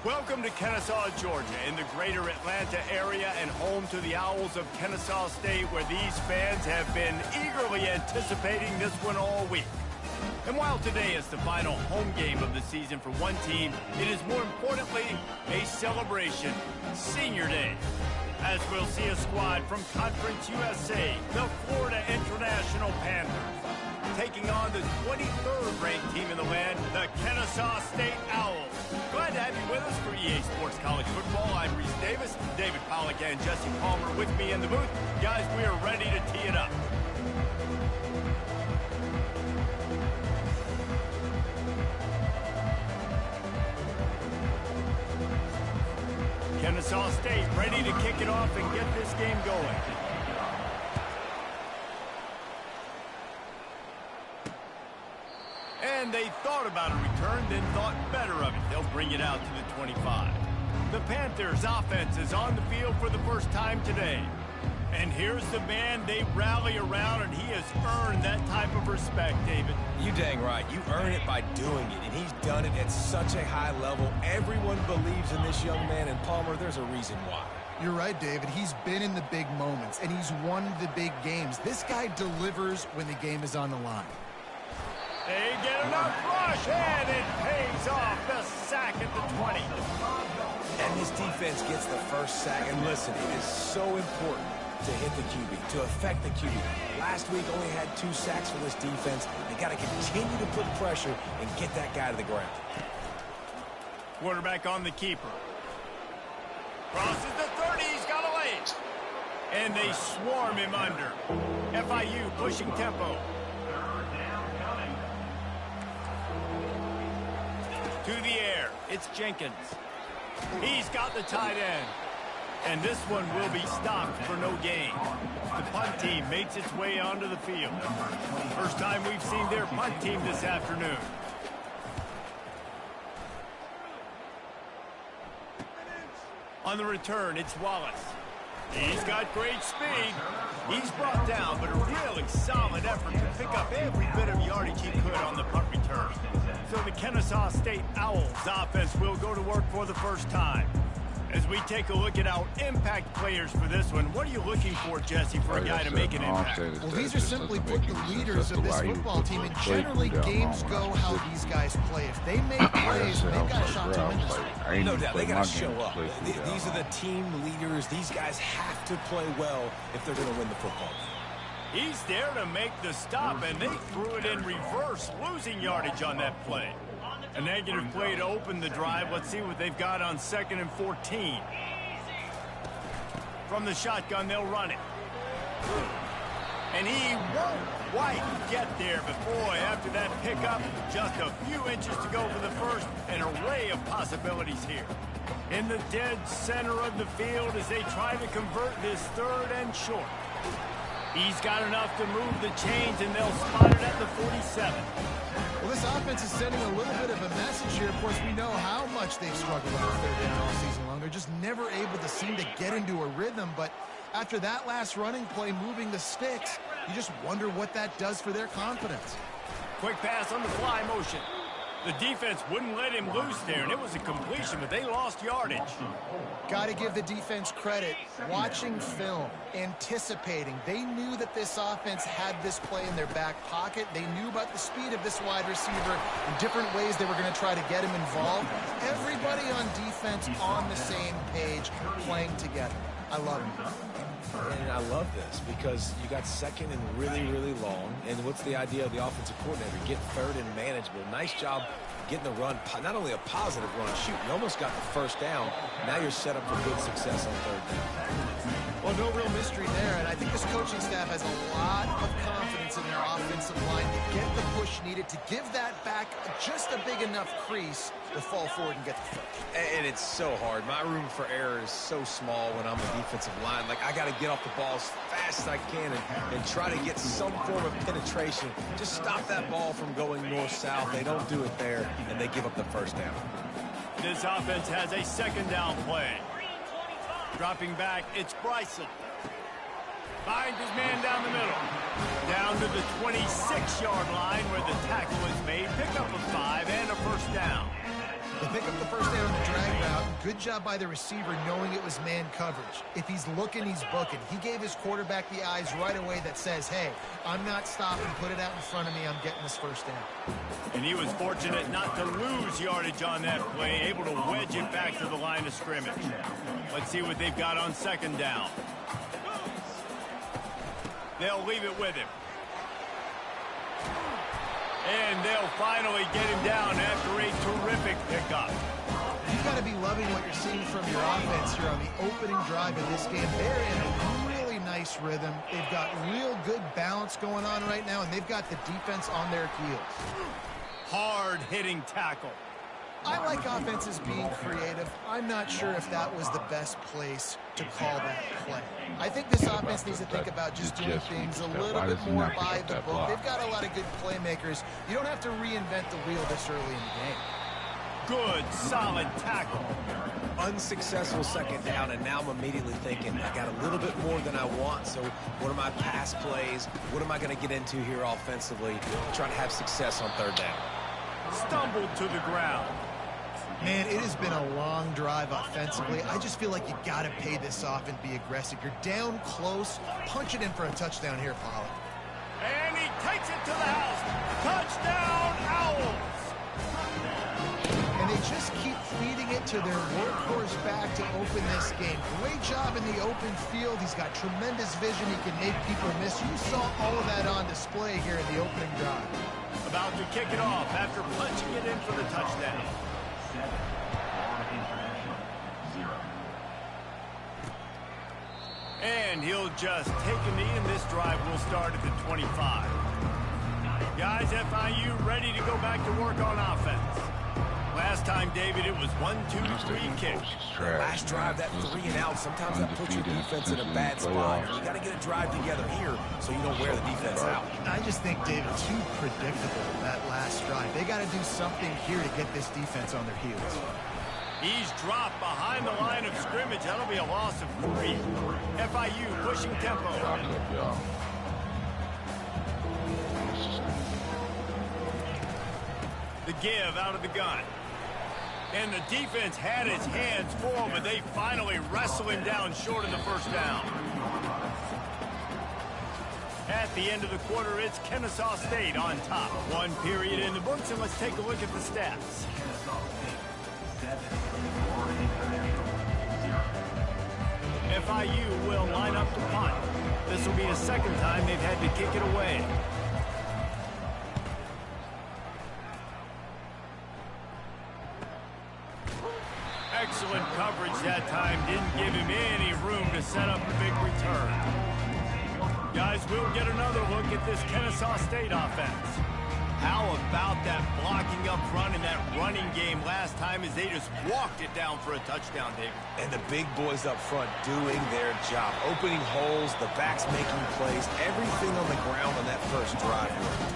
Welcome to Kennesaw, Georgia, in the greater Atlanta area and home to the Owls of Kennesaw State, where these fans have been eagerly anticipating this one all week. And while today is the final home game of the season for one team, it is more importantly a celebration, Senior Day. As we'll see a squad from Conference USA, the Florida International Panthers, taking on the 23rd ranked team in the land, the Kennesaw State Owls. Glad to have you with us for EA Sports College Football. I'm Reese Davis, David Pollack and Jesse Palmer with me in the booth. Guys, we are ready to tee it up. Kennesaw State ready to kick it off and get this game going. And they thought about a return, then thought better of it. They'll bring it out to the 25. The Panthers' offense is on the field for the first time today. And here's the man they rally around, and he has earned that type of respect, David. You dang right. You earn it by doing it, and he's done it at such a high level. Everyone believes in this young man, and Palmer, there's a reason why. You're right, David. He's been in the big moments, and he's won the big games. This guy delivers when the game is on the line. They get enough rush, and it pays off. The sack at the 20. And this defense gets the first sack. And listen, it is so important to hit the QB, to affect the QB. Last week only had 2 sacks for this defense. They got to continue to put pressure and get that guy to the ground. Quarterback on the keeper. Crosses the 30. He's got a lane. And they swarm him under. FIU pushing tempo. To the air, it's Jenkins. He's got the tight end. And this one will be stopped for no gain. The punt team makes its way onto the field. First time we've seen their punt team this afternoon. On the return, it's Wallace. He's got great speed. He's brought down, but a really solid effort to pick up every bit of yardage he could on the punt return. So the Kennesaw State Owls offense will go to work for the first time. As we take a look at our impact players for this one, what are you looking for, Jesse, for a guy to make an impact? Well, these are simply put the leaders of this football team, and generally games go how these guys play. If they make plays, they've got a shot to win this one. No doubt, they got to show up. These are the team leaders. These guys have to play well if they're going to win the football game. He's there to make the stop, and they threw it in reverse, losing yardage on that play. A negative play to open the drive. Let's see what they've got on 2nd and 14. From the shotgun, they'll run it. And he won't quite get there. But boy, after that pickup, just a few inches to go for the first. An array of possibilities here. In the dead center of the field as they try to convert this 3rd and short. He's got enough to move the chains, and they'll spot it at the 47. Well, this offense is sending a little bit of a message here. Of course, we know how much they've struggled with 3rd down all season long. They're just never able to seem to get into a rhythm. But after that last running play, moving the sticks, you just wonder what that does for their confidence. Quick pass on the fly motion. The defense wouldn't let him loose there, and it was a completion, but they lost yardage. Got to give the defense credit. Watching film, anticipating. They knew that this offense had this play in their back pocket. They knew about the speed of this wide receiver and different ways they were going to try to get him involved. Everybody on defense on the same page, playing together. I love it. And I love this because you got 2nd and really, really long. And what's the idea of the offensive coordinator? Get 3rd and manageable. Nice job getting the run. Not only a positive run, shoot, you almost got the 1st down. Now you're set up for good success on 3rd down. Well, no real mystery there, and I think this coaching staff has a lot of confidence in their offensive line to get the push needed, to give that back just a big enough crease to fall forward and get the first. And it's so hard. My room for error is so small when I'm a defensive line. Like, I got to get off the ball as fast as I can and try to get some form of penetration. Just stop that ball from going north-south. They don't do it there, and they give up the 1st down. This offense has a 2nd down play. Dropping back, it's Bryson. Finds his man down the middle. Down to the 26-yard line where the tackle is made. Pick up a 5 and a 1st down. They pick up the first down on the drag route. Good job by the receiver knowing it was man coverage. If he's looking, he's booking. He gave his quarterback the eyes right away that says, hey, I'm not stopping. Put it out in front of me. I'm getting this first down. And he was fortunate not to lose yardage on that play, able to wedge it back to the line of scrimmage. Let's see what they've got on second down. They'll leave it with him. And they'll finally get him down after a terrific pickup. You've got to be loving what you're seeing from your offense here on the opening drive of this game. They're in a really nice rhythm. They've got real good balance going on right now, and they've got the defense on their heels. Hard-hitting tackle. I like offenses being creative. I'm not sure if that was the best place to call that play. I think this offense needs to think about just doing things a little bit more by the book. They've got a lot of good playmakers. You don't have to reinvent the wheel this early in the game. Good, solid tackle. Unsuccessful second down, and now I'm immediately thinking, I got a little bit more than I want, so what are my pass plays? What am I going to get into here offensively? Trying to have success on third down. Stumbled to the ground. Man, it has been a long drive offensively. I just feel like you got to pay this off and be aggressive. You're down close. Punch it in for a touchdown here, Pollard. And he takes it to the house. Touchdown, Owls. And they just keep feeding it to their workhorse back to open this game. Great job in the open field. He's got tremendous vision. He can make people miss. You saw all of that on display here in the opening drive. About to kick it off after punching it in for the touchdown. And he'll just take a knee, and this drive will start at the 25. Guys, FIU ready to go back to work on offense. Last time, David, it was 1, 2, 3 kicks. Last drive, that 3 and out, sometimes that puts your defense in a bad spot. You got to get a drive together here so you don't wear the defense out. I just think, David, too predictable that last drive. They got to do something here to get this defense on their heels. He's dropped behind the line of scrimmage. That'll be a loss of 3. FIU pushing tempo. The give out of the gun. And the defense had its hands full, but they finally wrestle him down short of the first down. At the end of the quarter, it's Kennesaw State on top. 1 period in the books, and let's take a look at the stats. FIU will line up to punt. This will be the second time they've had to kick it away. Excellent coverage that time. Didn't give him any room to set up a big return. Guys, we'll get another look at this Kennesaw State offense. How about that blocking up front and that running game last time as they just walked it down for a touchdown, David? And the big boys up front doing their job. Opening holes, the backs making plays, everything on the ground on that first drive.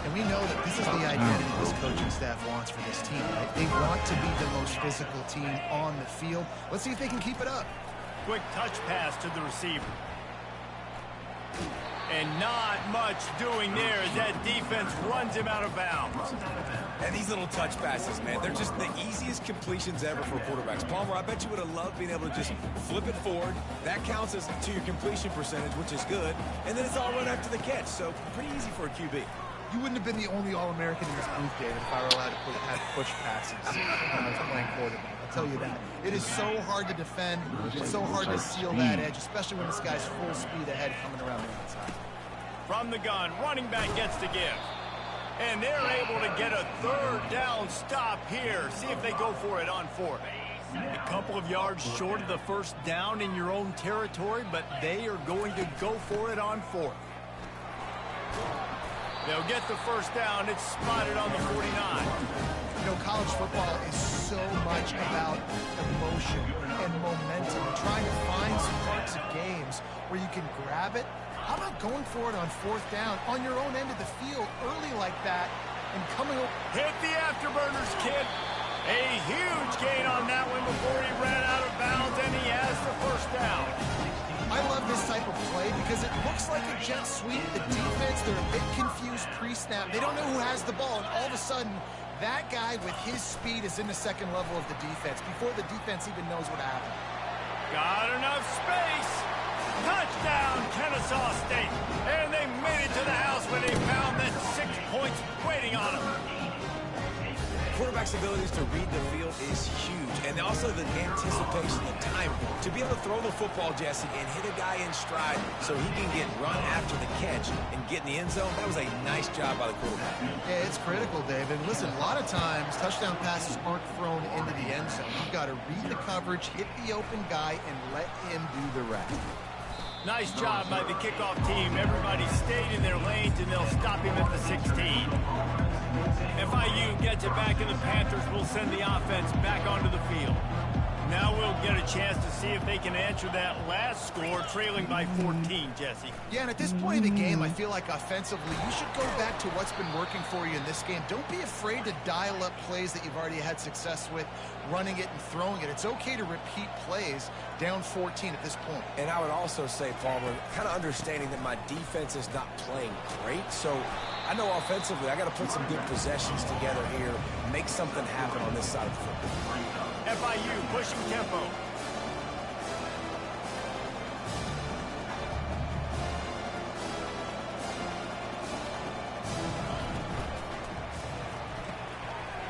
And we know that this is the identity this coaching staff wants for this team, right? They want to be the most physical team on the field. Let's see if they can keep it up. Quick touch pass to the receiver. And not much doing there as that defense runs him out of bounds. And these little touch passes, man, they're just the easiest completions ever for quarterbacks. Palmer, I bet you would have loved being able to just flip it forward. That counts as to your completion percentage, which is good. And then it's all run after the catch, so pretty easy for a QB. You wouldn't have been the only All-American in this booth, David, if I were allowed to have push passes when I was playing quarterback. I'll tell you that. It is so hard to defend. It's so hard to seal that edge, especially when this guy's full speed ahead coming around the outside. From the gun, running back gets the give. And they're able to get a third down stop here. See if they go for it on 4th. A couple of yards short of the first down in your own territory, but they are going to go for it on 4th. They'll get the first down. It's spotted on the 49. You know, college football is so much about emotion and momentum and trying to find some parts of games where you can grab it. How about going for it on 4th down on your own end of the field early like that and coming over? Hit the afterburners, kid. A huge gain on that one before he ran out of bounds, and he has the first down. I love this type of play because it looks like a jet sweep. The defense, they're a bit confused pre-snap. They don't know who has the ball, and all of a sudden, That guy with his speed is in the second level of the defense before the defense even knows what happened. Got enough space. Touchdown, Kennesaw State. And they made it to the house when they found that 6 points waiting on them. Quarterback's abilities to read the field is huge, and also the anticipation, the time to be able to throw the football, Jesse, and hit a guy in stride so he can get run after the catch and get in the end zone. That was a nice job by the quarterback. Yeah, it's critical, David. Listen, a lot of times touchdown passes aren't thrown into the end zone. You've got to read the coverage, hit the open guy, and let him do the rest. Nice job by the kickoff team. Everybody stayed in their lanes, and they'll stop him at the 16. FIU gets it back, and the Panthers will send the offense back onto the field. Now we'll get a chance to see if they can answer that last score, trailing by 14, Jesse. Yeah, and at this point in the game, I feel like offensively, you should go back to what's been working for you in this game. Don't be afraid to dial up plays that you've already had success with, running it and throwing it. It's okay to repeat plays down 14 at this point. And I would also say, Palmer, kind of understanding that my defense is not playing great, so I know offensively I got to put some good possessions together here, make something happen on this side of the football. FIU pushing tempo.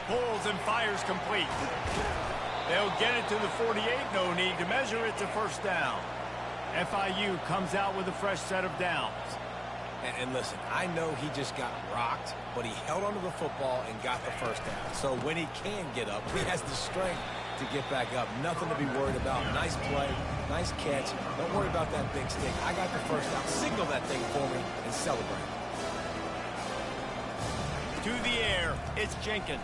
Pulls and fires complete. They'll get it to the 48. No need to measure it to first down. FIU comes out with a fresh set of downs. And listen, I know he just got rocked, but he held onto the football and got the first down. So when he can get up, he has the strength to get back up. Nothing to be worried about. Nice play, nice catch. Don't worry about that big stick. I got the first down. Signal that thing for me and celebrate. To the air, it's Jenkins.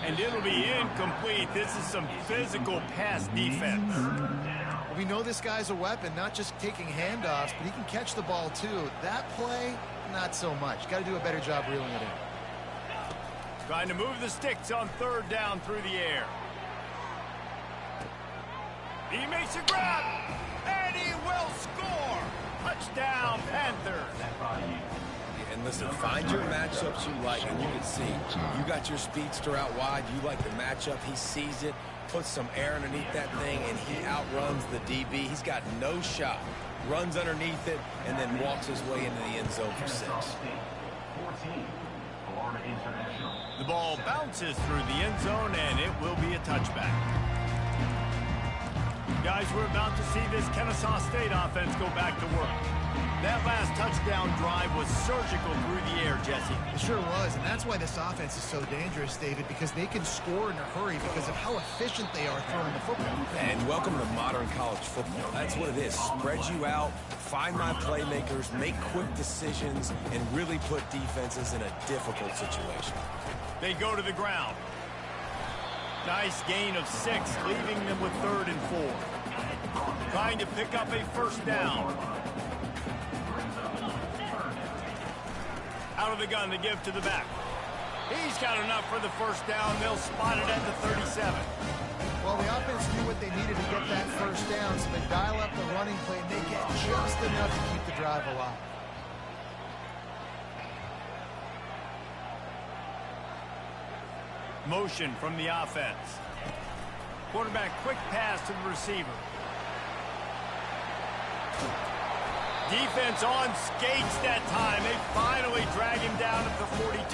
And it'll be incomplete. This is some physical pass defense. We know this guy's a weapon, not just taking handoffs, but he can catch the ball too. That play, not so much. Got to do a better job reeling it in. Trying to move the sticks on third down through the air. He makes a grab, and he will score. Touchdown, Panthers. And listen, find your matchups you like, and you can see you got your speedster out wide. You like the matchup. He sees it, puts some air underneath that thing, and he outruns the DB. He's got no shot. Runs underneath it, and then walks his way into the end zone for 6. The ball bounces through the end zone, and it will be a touchback. Guys, we're about to see this Kennesaw State offense go back to work. That last touchdown drive was surgical through the air, Jesse. It sure was, and that's why this offense is so dangerous, David, because they can score in a hurry because of how efficient they are throwing the football. And welcome to modern college football. That's what it is. Spread you out, find my playmakers, make quick decisions, and really put defenses in a difficult situation. They go to the ground. Nice gain of 6, leaving them with 3rd and 4. Trying to pick up a first down. Out of the gun to give to the back. He's got enough for the first down. They'll spot it at the 37. Well, the offense knew what they needed to get that first down, so they dial up the running play and they get just enough to keep the drive alive. Motion from the offense. Quarterback quick pass to the receiver. Defense on skates that time. They finally drag him down at the 42.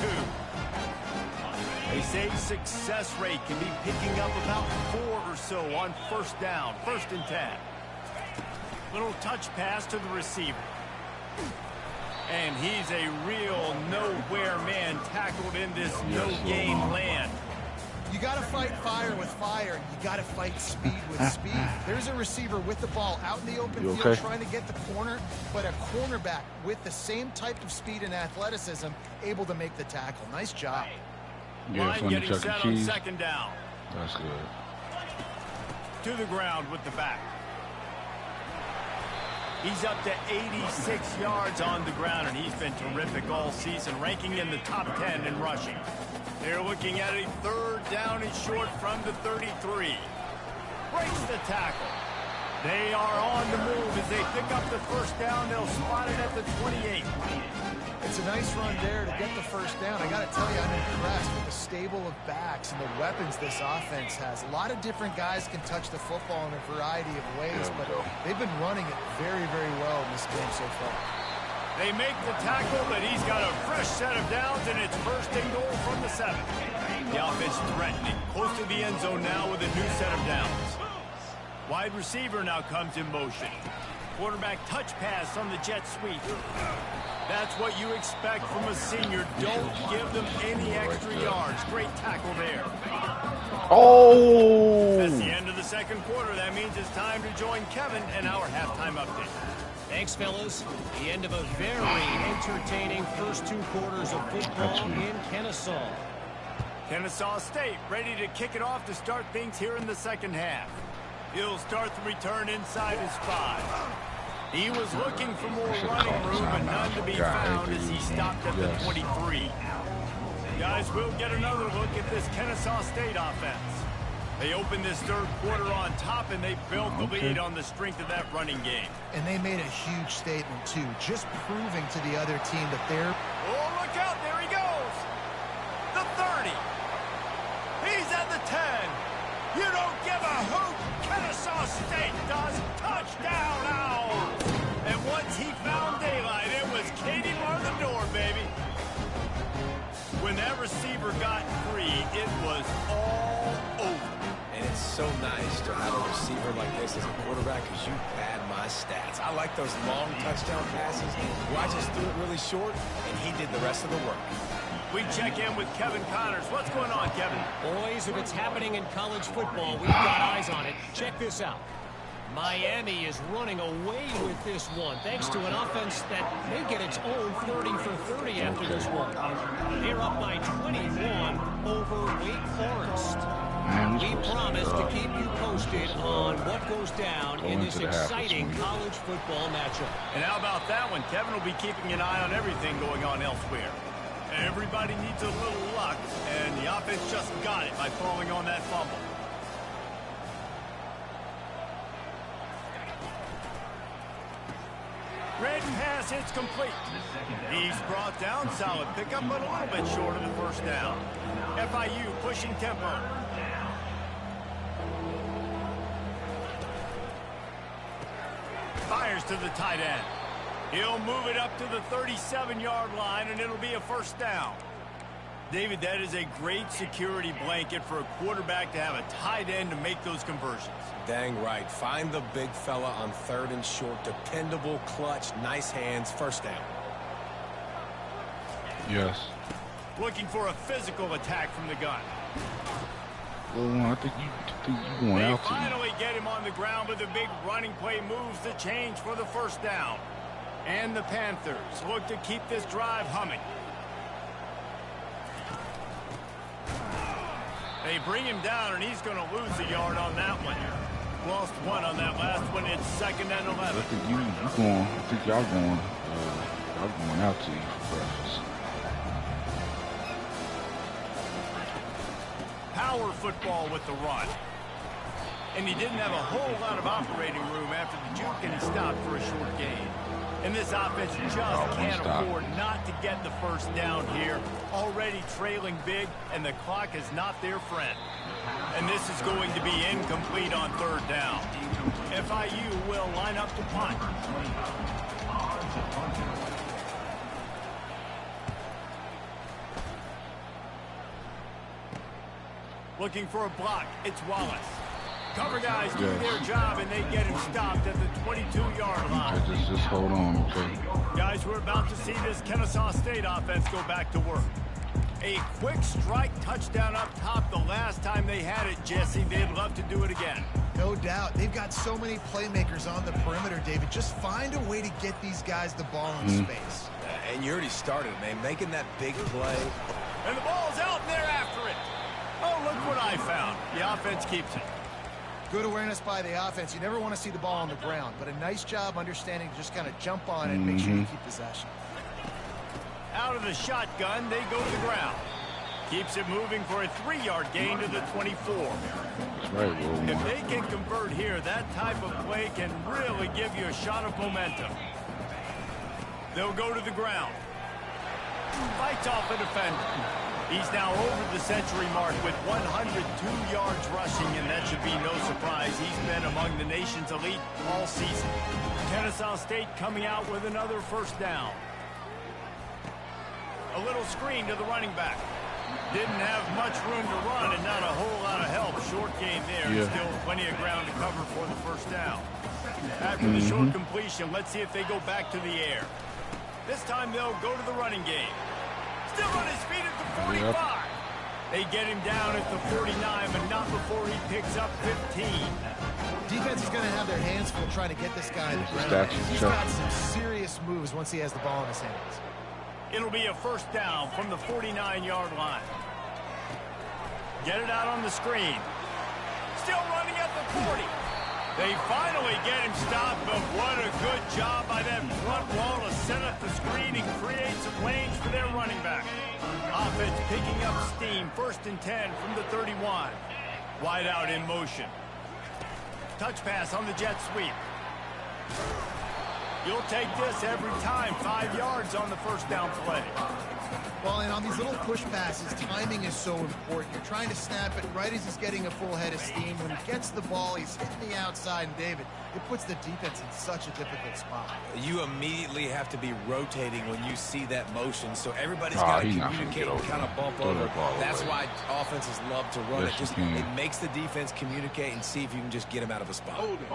They say success rate can be picking up about 4 or so on first down, 1st and 10. Little touch pass to the receiver. And he's a real nowhere man tackled in this no-gain land. You got to fight fire with fire, and you got to fight speed with speed. There's a receiver with the ball out in the open field trying to get the corner, but a cornerback with the same type of speed and athleticism able to make the tackle. Nice job. Line getting set on 2nd down. That's good. To the ground with the back. He's up to 86 yards on the ground, and he's been terrific all season, ranking in the top 10 in rushing. They're looking at a 3rd down and short from the 33. Breaks the tackle. They are on the move as they pick up the first down. They'll spot it at the 28. It's a nice run there to get the first down. I got to tell you, I'm impressed with the stable of backs and the weapons this offense has. A lot of different guys can touch the football in a variety of ways, but they've been running it very, very well in this game so far. They make the tackle, but he's got a fresh set of downs, and it's first and goal from the 7. The offense threatening, close to the end zone now with a new set of downs. Wide receiver now comes in motion. Quarterback touch pass on the jet sweep. That's what you expect from a senior. Don't give them any extra yards. Great tackle there. Oh! That's the end of the second quarter. That means it's time to join Kevin and our halftime update. Thanks, fellas. The end of a very entertaining first 2 quarters of football in Kennesaw. Kennesaw State ready to kick it off to start things here in the second half. He'll start the return inside his 5. He was looking for more running room, but none to be found as he stopped at the 23. Guys, we'll get another look at this Kennesaw State offense. They opened this third quarter on top, and they built the lead on the strength of that running game. And they made a huge statement, too, just proving to the other team that they're... Oh, look out. There he goes. The 30. He's at the 10. You don't give a hoot. Kennesaw State does. Touchdown, Owls. And once he found daylight, it was Katie bar the door, baby. When that receiver got free, it was all over. And it's so nice to have a receiver like this as a quarterback because you pad my stats. I like those long touchdown passes where I just threw it really short, and he did the rest of the work. We check in with Kevin Connors. What's going on, Kevin? Boys, if it's happening in college football, we've got eyes on it. Check this out. Miami is running away with this one, thanks to an offense that may get its own 30 for 30 after this one. They're up by 21 over Wake Forest. We promise to keep you posted on what goes down in this exciting college football matchup. And how about that one? Kevin will be keeping an eye on everything going on elsewhere. Everybody needs a little luck, and the offense just got it by falling on that fumble. Red pass, it's complete. He's brought down, solid pickup, but a little bit short of the first down. FIU pushing tempo. Fires to the tight end. He'll move it up to the 37-yard line, and it'll be a first down. David, that is a great security blanket for a quarterback to have a tight end to make those conversions. Dang right. Find the big fella on 3rd and short. Dependable, clutch, nice hands, first down. Yes. Looking for a physical attack from the gun. Well, I think you going out to They finally get him on the ground, but the big running play moves the change for the first down. And the Panthers look to keep this drive humming. They bring him down, and he's going to lose a yard on that one. Lost 1 on that last one. It's 2nd and 11. I think y'all going out to you for breakfast. Power football with the run. And he didn't have a whole lot of operating room after the juke, and he stopped for a short gain. And this offense just can't afford not to get the first down here. Already trailing big, and the clock is not their friend. And this is going to be incomplete on 3rd down. FIU will line up to punt. Looking for a block. It's Wallace. Cover guys do their job, and they get him stopped at the 22-yard line. Just hold on, okay? Guys, we're about to see this Kennesaw State offense go back to work. A quick strike touchdown up top the last time they had it, Jesse. They'd love to do it again. No doubt. They've got so many playmakers on the perimeter, David. Just find a way to get these guys the ball in space. And you already started, man, making that big play. And the ball's out, and they're after it. Oh, look what I found. The offense keeps it. Good awareness by the offense. You never want to see the ball on the ground, but a nice job understanding to just kind of jump on it and make sure you keep possession. Out of the shotgun, they go to the ground. Keeps it moving for a 3-yard gain to the 24. That's right, Will. If they can convert here, that type of play can really give you a shot of momentum. They'll go to the ground. Fights off a defender. He's now over the century mark with 102 yards rushing, and that should be no surprise. He's been among the nation's elite all season. Kennesaw State coming out with another first down. A little screen to the running back. Didn't have much room to run and not a whole lot of help. Short gain there. Yeah. Still plenty of ground to cover for the first down. After the short completion, let's see if they go back to the air. This time they'll go to the running game. Still on his feet at the 45. Yep. They get him down at the 49, but not before he picks up 15. Defense is going to have their hands full trying to get this guy to the ground. He's got some serious moves once he has the ball in his hands. It'll be a first down from the 49-yard line. Get it out on the screen. Still running at the 40. They finally get him stopped, but what a good job by that front wall to set up the screen and create some lanes for their running back. Offense picking up steam. 1st and 10 from the 31. Wide out in motion. Touch pass on the jet sweep. You'll take this every time. 5 yards on the first down play. Well, and on these little push passes, timing is so important. You're trying to snap it right as he's getting a full head of steam. When he gets the ball, he's hitting the outside, and David, it puts the defense in such a difficult spot. You immediately have to be rotating when you see that motion, so everybody's got to communicate and kind of bump over. That's why offenses love to run it. It makes the defense communicate and see if you can just get him out of a spot. Hold it.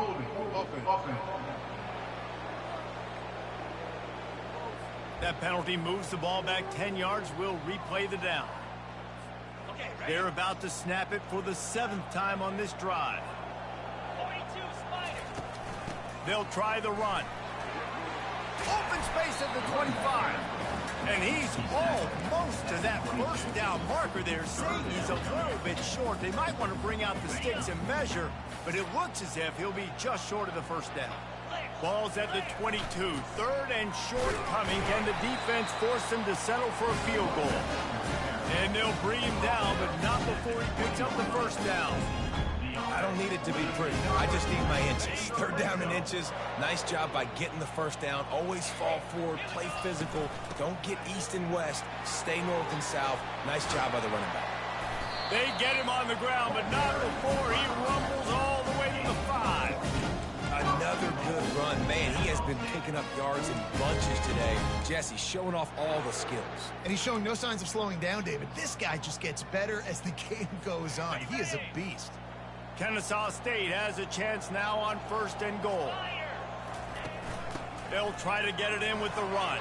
That penalty moves the ball back 10 yards. We'll replay the down. They're about to snap it for the 7th time on this drive. They'll try the run. Open space at the 25. And he's almost to that first down marker there, saying he's a little bit short. They might want to bring out the sticks and measure, but it looks as if he'll be just short of the first down. Ball's at the 22. 3rd and short coming. Can the defense force him to settle for a field goal? And they'll bring him down, but not before he picks up the first down. I don't need it to be pretty. I just need my inches. 3rd down in inches. Nice job by getting the first down. Always fall forward. Play physical. Don't get east and west. Stay north and south. Nice job by the running back. They get him on the ground, but not before he rumbles all the way to the 5. Another good run. Man, he has been picking up yards in bunches today. Jesse showing off all the skills. And he's showing no signs of slowing down, David. This guy just gets better as the game goes on. He is a beast. Kennesaw State has a chance now on 1st and goal. They'll try to get it in with the run.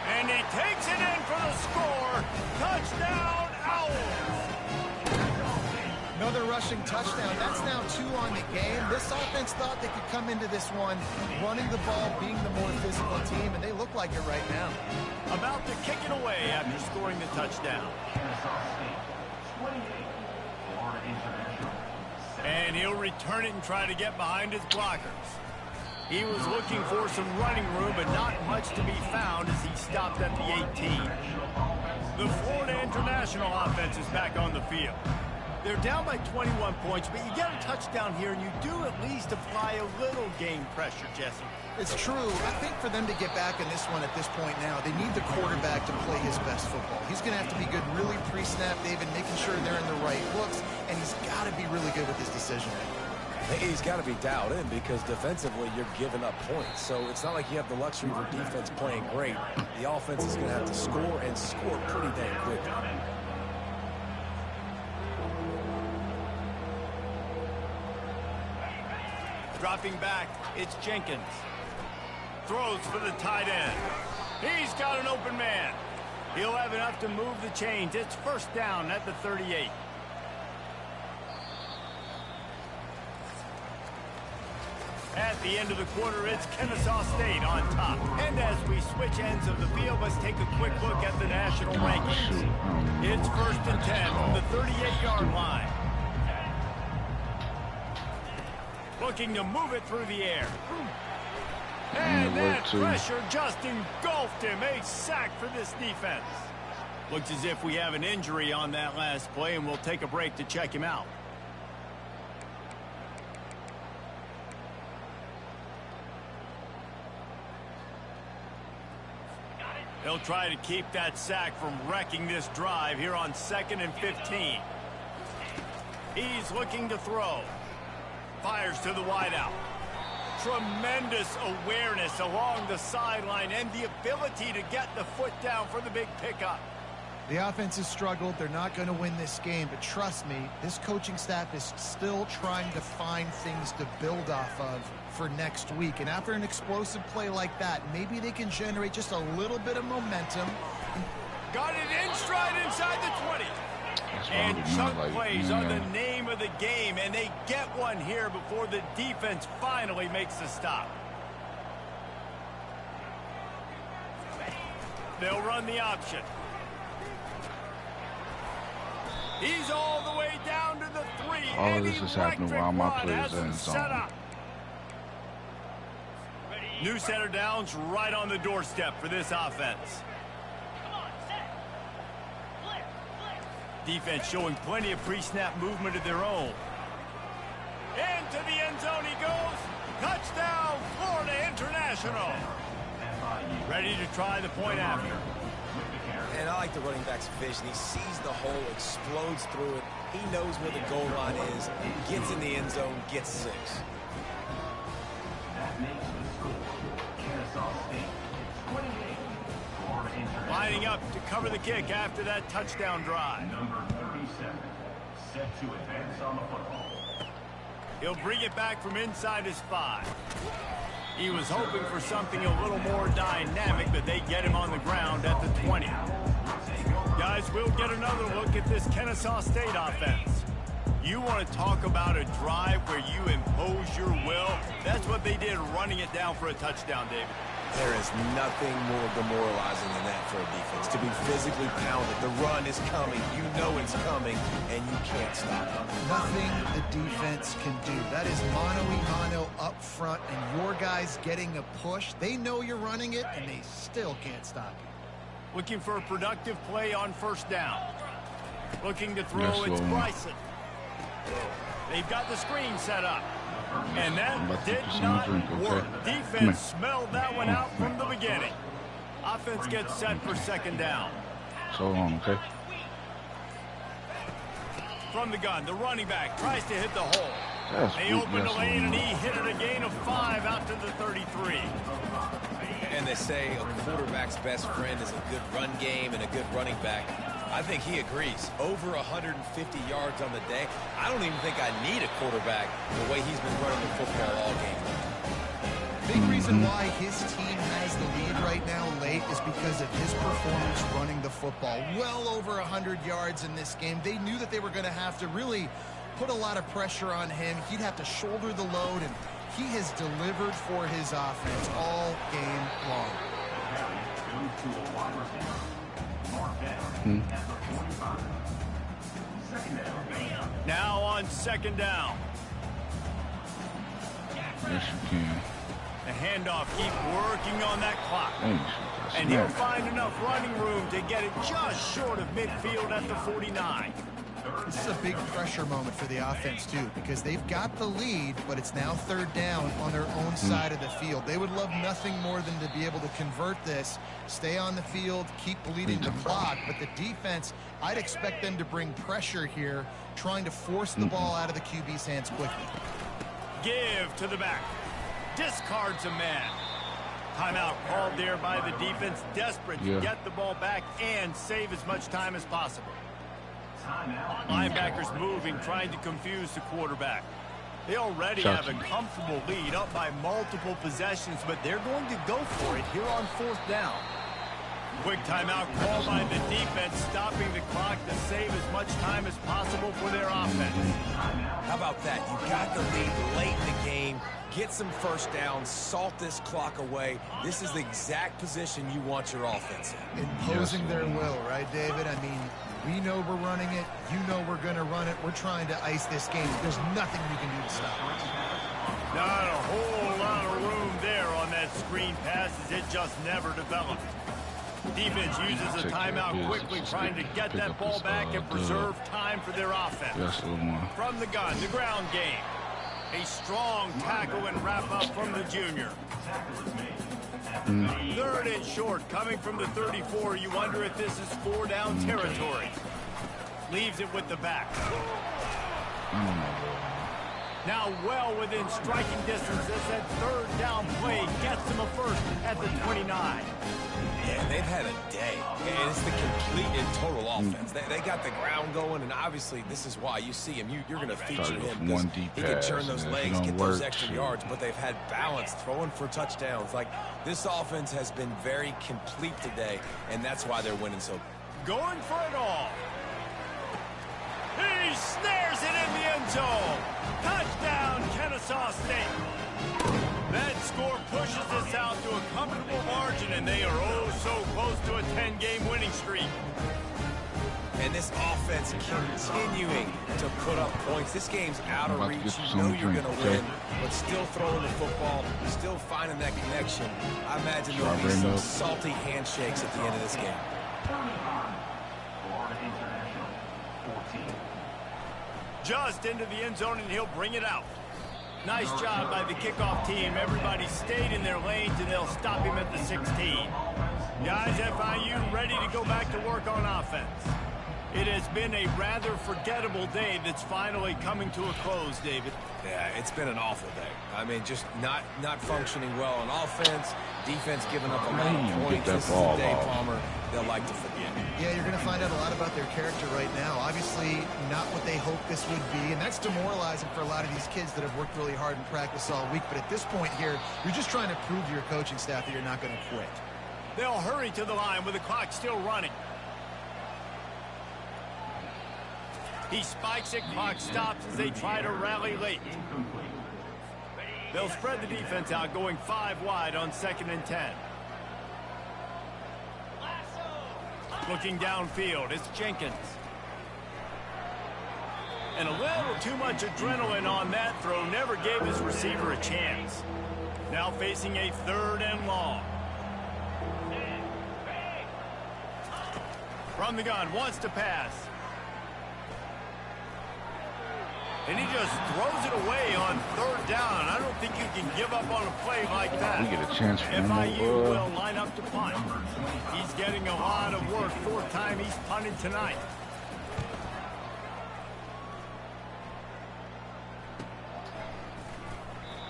And he takes it in for the score. Touchdown, Owls! Another rushing touchdown. That's now 2 on the game. This offense thought they could come into this one running the ball, being the more physical team, and they look like it right now. About to kick it away after scoring the touchdown. And he'll return it and try to get behind his blockers. He was looking for some running room, but not much to be found as he stopped at the 18. The Florida International offense is back on the field. They're down by 21 points, but you get a touchdown here, and you do at least apply a little game pressure, Jesse. It's true. I think for them to get back in this one at this point now, they need the quarterback to play his best football. He's going to have to be good really pre-snap, David, making sure they're in the right looks, and he's got to be really good with his decision-making. He's got to be dialed in because defensively you're giving up points. So it's not like you have the luxury of your defense playing great. The offense is going to have to score and score pretty dang quickly. Dropping back, it's Jenkins. Throws for the tight end. He's got an open man. He'll have enough to move the chains. It's 1st down at the 38. At the end of the quarter, it's Kennesaw State on top. And as we switch ends of the field, let's take a quick look at the national rankings. It's 1st and 10 from the 38-yard line. Looking to move it through the air. And that pressure just engulfed him. A sack for this defense. Looks as if we have an injury on that last play, and we'll take a break to check him out. He'll try to keep that sack from wrecking this drive here on 2nd and 15. He's looking to throw. Fires to the wideout. Tremendous awareness along the sideline and the ability to get the foot down for the big pickup. The offense has struggled. They're not going to win this game, but trust me, this coaching staff is still trying to find things to build off of for next week. And after an explosive play like that, maybe they can generate just a little bit of momentum. Got it in stride inside the 20. And chunk plays are the name of the game, and they get one here before the defense finally makes the stop. They'll run the option. He's all the way down to the 3. All of this is happening while my players are in zone. New center downs right on the doorstep for this offense. Defense showing plenty of pre-snap movement of their own. Into the end zone he goes. Touchdown, Florida International. Ready to try the point after. And I like the running back's vision. He sees the hole, explodes through it. He knows where the goal line is, gets in the end zone, gets 6. Lining up to cover the kick after that touchdown drive. Number 37, set to advance on the football. He'll bring it back from inside his 5. He was hoping for something a little more dynamic, but they get him on the ground at the 20. Guys, we'll get another look at this Kennesaw State offense. You want to talk about a drive where you impose your will? That's what they did, running it down for a touchdown, David. There is nothing more demoralizing than that for a defense. To be physically pounded. The run is coming. You know it's coming, and you can't stop it. Nothing the defense can do. That is mano-a-mano up front, and your guys getting a push. They know you're running it, and they still can't stop you. Looking for a productive play on 1st down. Looking to throw, it's Bryson. They've got the screen set up. And that did not work. Defense smelled that one out from the beginning. Offense gets set for 2nd down. So long, okay? From the gun, the running back tries to hit the hole. That's they open the lane, and he hit it a gain of 5 out to the 33. And they say a quarterback's best friend is a good run game and a good running back. I think he agrees. Over 150 yards on the day. I don't even think I need a quarterback the way he's been running the football all game. Big reason why his team has the lead right now late is because of his performance running the football. Well over 100 yards in this game. They knew that they were going to have to really put a lot of pressure on him. He'd have to shoulder the load, and he has delivered for his offense all game long. Now on 2nd down. Yes, you can. The handoff, keep working on that clock. And he'll find enough running room to get it just short of midfield at the 49. This is a big pressure moment for the offense, too, because they've got the lead, but it's now 3rd down on their own side of the field. They would love nothing more than to be able to convert this, stay on the field, keep bleeding the clock. But the defense, I'd expect them to bring pressure here, trying to force the ball out of the QB's hands quickly. Give to the back. Discards a man. Timeout called there by the defense, desperate to get the ball back and save as much time as possible. Linebackers moving, trying to confuse the quarterback. They already have a comfortable lead, up by multiple possessions, but they're going to go for it here on 4th down. Quick timeout called by the defense, stopping the clock to save as much time as possible for their offense. How about that? You got the lead late in the game. Get some 1st downs, salt this clock away. This is the exact position you want your offense in. Imposing their will, right, David? I mean, we know we're running it. You know we're going to run it. We're trying to ice this game. There's nothing you can do to stop it. Not a whole lot of room there on that screen pass, as it just never developed. Defense uses a timeout quickly, trying to get that ball back and preserve time for their offense. That's the one. From the gun, the ground game. A strong tackle and wrap up from the junior. Third and short, coming from the 34. You wonder if this is 4-down territory. Leaves it with the back. Now well within striking distance as that third down play gets them a first at the 29. Yeah, they've had a day. And it's the complete and total offense. They got the ground going, and obviously this is why you see him. You're going to feature him. One deep he can pass, turn those and legs, if it get don't those work, extra shit. yards, but they've had balance, throwing for touchdowns. Like, this offense has been very complete today, and that's why they're winning so. Going for it all. He snares it in the end zone. Touchdown, Kennesaw State. That score pushes us out to a comfortable margin, and they are oh so close to a 10-game winning streak. And this offense continuing to put up points. This game's out of about to reach. get You some know you're drink, going to okay? win, but still throwing the football, still finding that connection. I imagine there'll be Strawberry some milk. salty handshakes at the end of this game. Florida International, 14. Just into the end zone, and he'll bring it out. Nice job by the kickoff team. Everybody stayed in their lanes, and they'll stop him at the 16. Guys, FIU ready to go back to work on offense. It has been a rather forgettable day that's finally coming to a close, David. Yeah, it's been an awful day. I mean, just not functioning well on offense. Defense giving up a lot Man, of get points. that This is a ball day, off. Palmer, they'll like to forget. Yeah, you're going to find out a lot about their character right now. Obviously, not what they hoped this would be, and that's demoralizing for a lot of these kids that have worked really hard in practice all week. But at this point here, you're just trying to prove to your coaching staff that you're not going to quit. They'll hurry to the line with the clock still running. He spikes it, clock stops as they try to rally late. They'll spread the defense out, going 5 wide on 2nd and 10. Looking downfield, it's Jenkins. And a little too much adrenaline on that throw, never gave his receiver a chance. Now facing a 3rd and long. From the gun, wants to pass. And he just throws it away on 3rd down. I don't think you can give up on a play like that. We get a chance for him. FIU will line up to punt. He's getting a lot of work. 4th time he's punted tonight.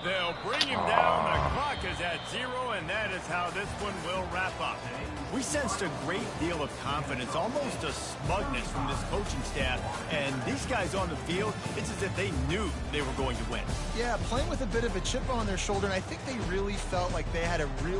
They'll bring him down. The clock is at 0, and that is how this one will wrap up. We sensed a great deal of confidence, almost a smugness from this coaching staff. And these guys on the field, it's as if they knew they were going to win. Yeah, playing with a bit of a chip on their shoulder, and I think they really felt like they had a real